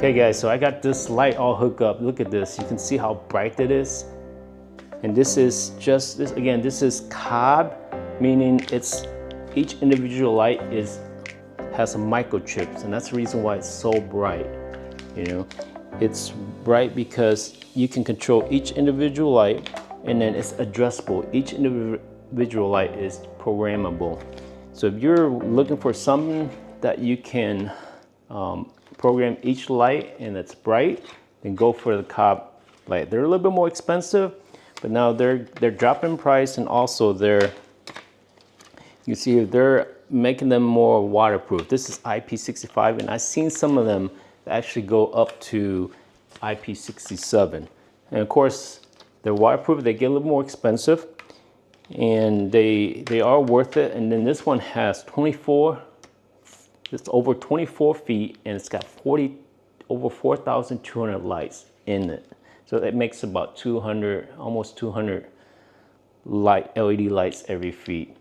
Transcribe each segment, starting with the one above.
Okay guys, so I got this light all hooked up. Look at this, you can see how bright it is. And this is just, this is COB, meaning it's each individual light has some microchips, and that's the reason why it's so bright. You know, it's bright because you can control each individual light, and then it's addressable. Each individual light is programmable. So if you're looking for something that you can program each light and it's bright, then go for the COB light. They're a little bit more expensive, but now they're dropping price, and also you see they're making them more waterproof. This is IP65, and I've seen some of them that actually go up to IP67. And of course, they're waterproof. They get a little more expensive, and they are worth it. And then this one has it's over 24 feet, and it's got over 4,200 lights in it. So it makes about 200, almost 200 LED lights every feet.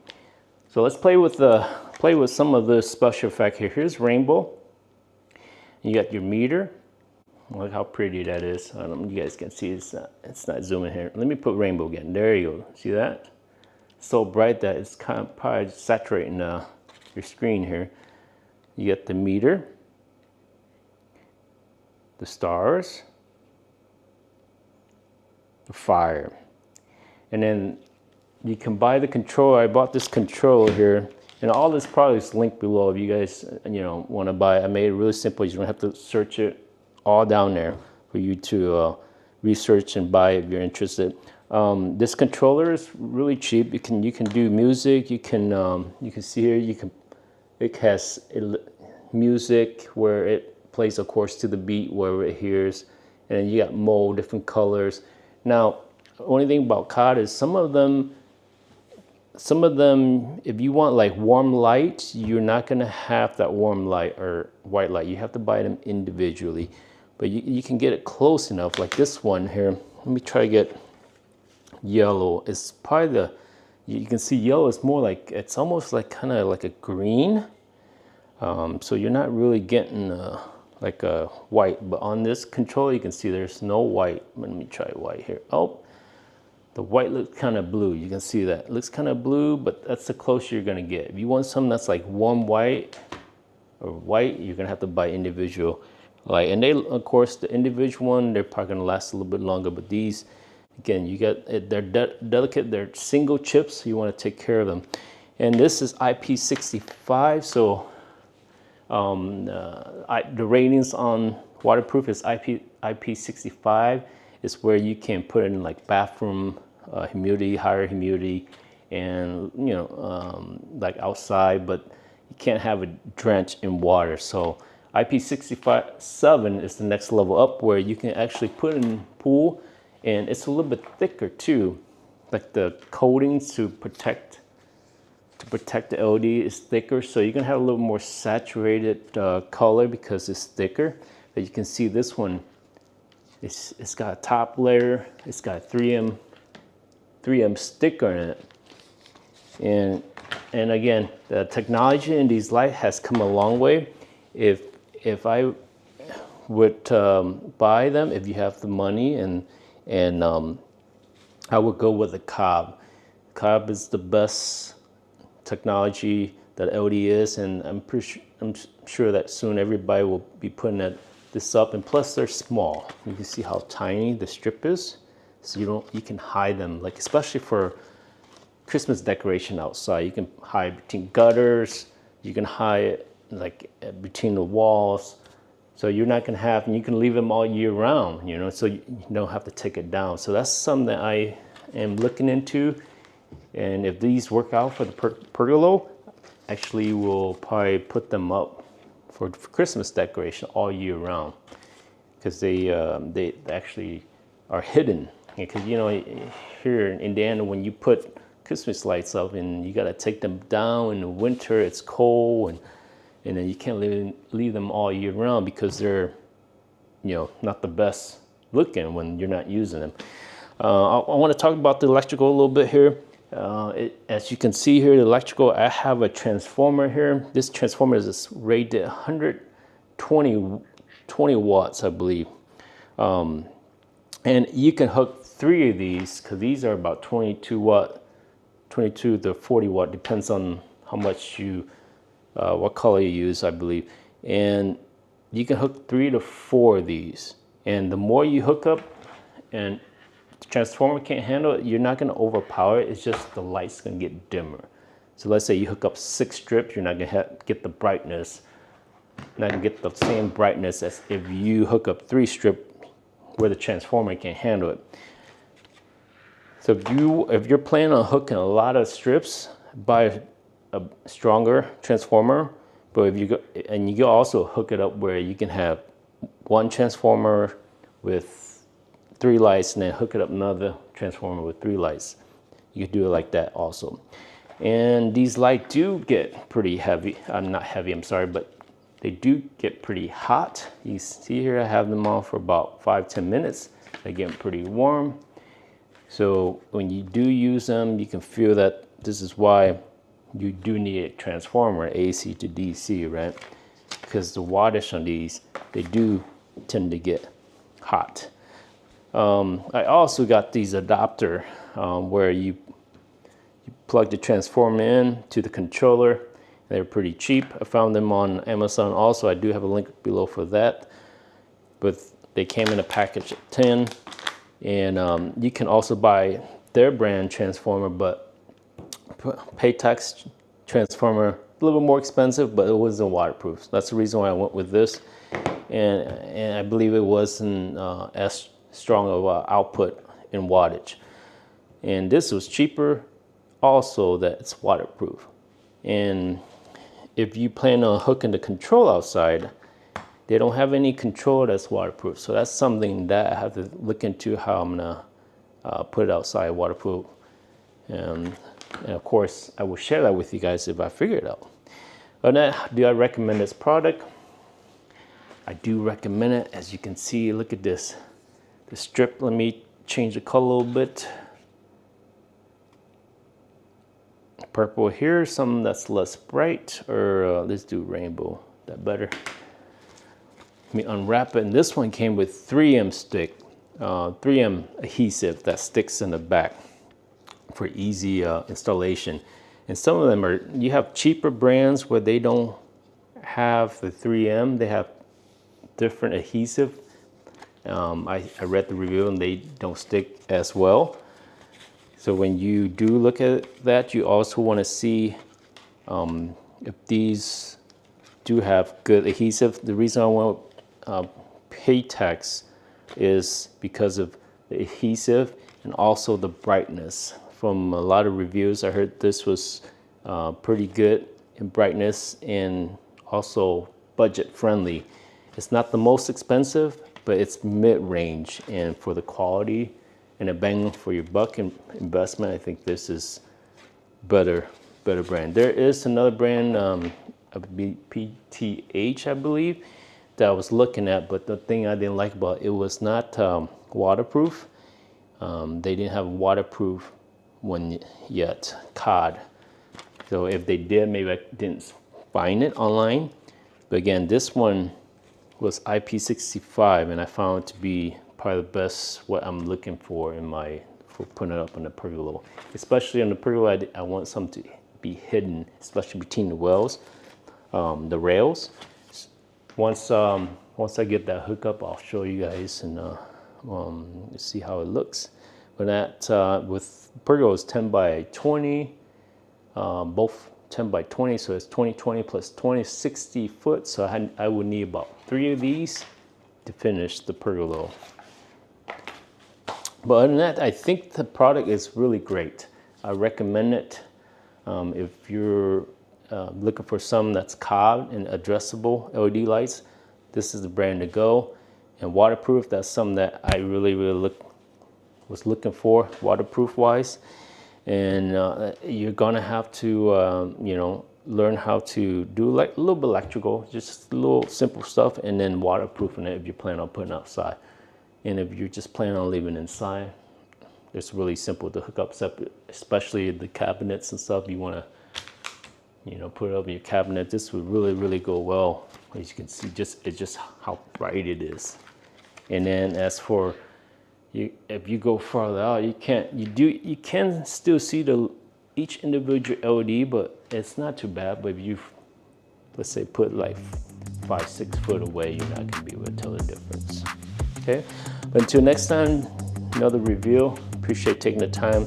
So let's play with some of the special effect here. Here's rainbow. You got your meter. Look how pretty that is. I don't know if you guys can see it's not zooming here. Let me put rainbow again. There you go. See that? So bright that it's kind of probably saturating your screen here. You get the meter, the stars, the fire, and then you can buy the controller. I bought this controller here, and all this product is linked below if you guys want to buy it. I made it really simple. You don't have to search it all down there for you to research and buy if you're interested. This controller is really cheap. You can do music. You can see here. It has music where it plays, of course, to the beat wherever it hears, and then you got mode, different colors. Now, the only thing about COD is some of them, if you want like warm light, you're not gonna have that warm light or white light. You have to buy them individually, but you can get it close enough. Like this one here. Let me try to get yellow. It's probably you can see yellow is more like, it's almost like kind of like a green. So you're not really getting like a white, but on this controller you can see there's no white. Let me try white here. Oh, the white looks kind of blue. You can see that. It looks kind of blue, but that's the closest you're gonna get. If you want something that's like warm white or white, you're gonna have to buy individual light. And they, of course, the individual one, they're probably gonna last a little bit longer, but these, again, they're delicate, they're single chips, so you wanna take care of them. And this is IP65, so the ratings on waterproof is IP65. Is where you can put in like bathroom humidity, higher humidity, and like outside, but you can't have a drench in water. So IP67 is the next level up, where you can actually put in pool, and it's a little bit thicker too. Like the coatings to protect the LED is thicker, so you can have a little more saturated color because it's thicker. But you can see this one, it's got a top layer, it's got a 3M sticker in it, and again, the technology in these lights has come a long way. If I would buy them, if you have the money, and I would go with the COB. COB is the best technology that LED is, and I'm sure that soon everybody will be putting this up. And plus they're small. You can see how tiny the strip is, so you can hide them, like especially for Christmas decoration outside. You can hide between gutters, you can hide like between the walls, so you're not gonna have, and you can leave them all year round, so you don't have to take it down. So that's something that I am looking into. And if these work out for the pergola, actually we'll probably put them up for Christmas decoration all year round, because they actually are hidden. Because here in Indiana, when you put Christmas lights up, and you got to take them down in the winter, it's cold, and then you can't leave them all year round, because they're not the best looking when you're not using them. I want to talk about the electrical a little bit here. As you can see here, the electrical, I have a transformer here. This transformer is rated 120 20 watts, I believe. And you can hook 3 of these, because these are about 22 watt, 22 to 40 watt, depends on how much you, what color you use, I believe. And you can hook 3 to 4 of these. And the more you hook up, and the transformer can't handle it, you're not going to overpower it. It's just the light's going to get dimmer. So let's say you hook up 6 strips, you're not going to get the brightness, not going to get the same brightness as if you hook up 3 strips where the transformer can handle it. So if you're planning on hooking a lot of strips, buy a stronger transformer. But if you go, and you can also hook it up where you can have 1 transformer with 3 lights, and then hook it up another transformer with 3 lights. You could do it like that also. And these lights do get pretty heavy. Not heavy, I'm sorry, but they do get pretty hot. You see here, I have them on for about 5-10 minutes. They get pretty warm. So when you do use them, you can feel that this is why you do need a transformer, AC to DC, right? Because the wattage on these, they do tend to get hot. I also got these adapter where you plug the transformer in to the controller. They're pretty cheap. I found them on Amazon also. I do have a link below for that. But they came in a package of 10. And you can also buy their brand transformer, but Pautix transformer, a little bit more expensive, but it wasn't waterproof. So that's the reason why I went with this. And I believe it wasn't as strong of output in wattage. And this was cheaper also, that it's waterproof. And if you plan on hooking the control outside, they don't have any control that's waterproof. So that's something that I have to look into, how I'm gonna put it outside waterproof. And of course, I will share that with you guys if I figure it out. Other than that, do I recommend this product? I do recommend it. As you can see, look at this. The strip, let me change the color a little bit. Purple here, something that's less bright, or let's do rainbow, that better. Let me unwrap it, and this one came with 3M stick, 3M adhesive that sticks in the back for easy installation. And some of them are, you have cheaper brands where they don't have the 3M, they have different adhesive. I read the review and they don't stick as well. So when you do look at that, you also want to see if these do have good adhesive. The reason I went with Pautix is because of the adhesive and also the brightness. From a lot of reviews, I heard this was pretty good in brightness and also budget friendly. It's not the most expensive, but it's mid-range, and for the quality and a bang for your buck investment, I think this is better brand. There is another brand, PTH, I believe, that I was looking at, but the thing I didn't like about it was not waterproof. They didn't have a waterproof one yet, COD. So if they did, maybe I didn't find it online. But again, this one was IP65, and I found it to be probably the best what I'm looking for in for putting it up on the pergola. Especially on the pergola, I want something to be hidden, especially between the the rails. Once I get that hookup, I'll show you guys and see how it looks. But that with pergolas 10 by 20, both 10 by 20, so it's 20 plus 20, 60 foot. So I would need about 3 of these to finish the pergola. But other than that, I think the product is really great. I recommend it. If you're looking for some that's COB and addressable LED lights, this is the brand to go. And waterproof, that's something that I really was looking for, waterproof wise. And you're gonna have to learn how to do like a little bit electrical, just a little simple stuff, and then waterproofing it if you plan on putting outside. And if you're just planning on leaving inside, it's really simple to hook up separate, especially the cabinets and stuff. You want to put it up in your cabinet. This would really go well as you can see, it's just how bright it is. And then as for you, if you go farther out, you can still see each individual LED, but it's not too bad. But if you, let's say, put like 5-6 foot away, you're not gonna be able to tell the difference. Okay, but until next time, another review. Appreciate taking the time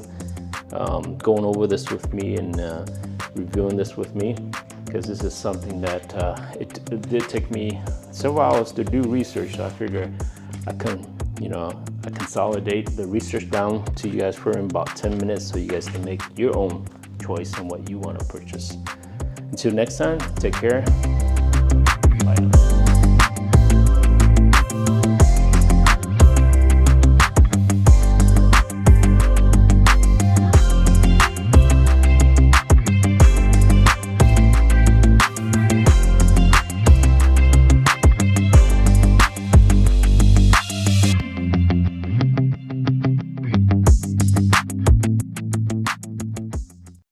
going over this with me and reviewing this with me, because this is something that it did take me several hours to do research. So I figure I consolidate the research down to you guys for about 10 minutes so you guys can make your own choice on what you want to purchase. Until next time, take care. Bye.